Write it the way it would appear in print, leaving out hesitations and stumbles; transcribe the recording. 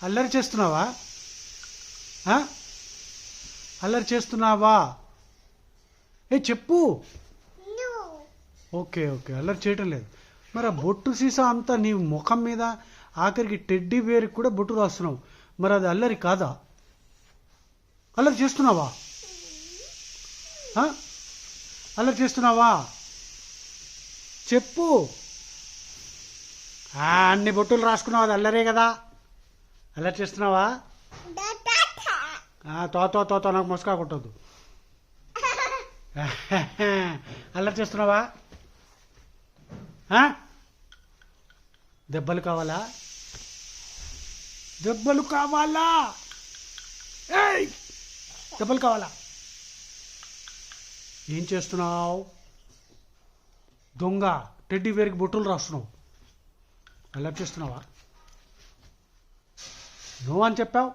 అల్లరి చేస్తున్నావా? అల్లరి చేస్తున్నావా? చెప్పు. ఓకే ఓకే, అల్లరి చేయటం లేదు. మరి ఆ బొట్టు సీసా అంతా నీ ముఖం మీద, ఆఖరికి టెడ్డీ బేర్కి కూడా బొట్టు రాస్తున్నావు. మరి అది అల్లరి కాదా? అల్లరి చేస్తున్నావా? అల్లరి చేస్తున్నావా? చెప్పు. అన్ని బొట్టులు రాసుకున్నావు, అది అల్లరే కదా. అల్లరి చేస్తున్నావా? తోతో నాకు ముసుకా కొట్టద్దు. అల్లరి చేస్తున్నావా? దెబ్బలు కావాలా? దెబ్బలు కావాలా? దెబ్బలు కావాలా? ఏం చేస్తున్నావు? దొంగ టెడ్డీ బేర్కి బొట్టులు రాస్తున్నావు. అల్లరి చేస్తున్నావా? నువ్వు అని చెప్పావు.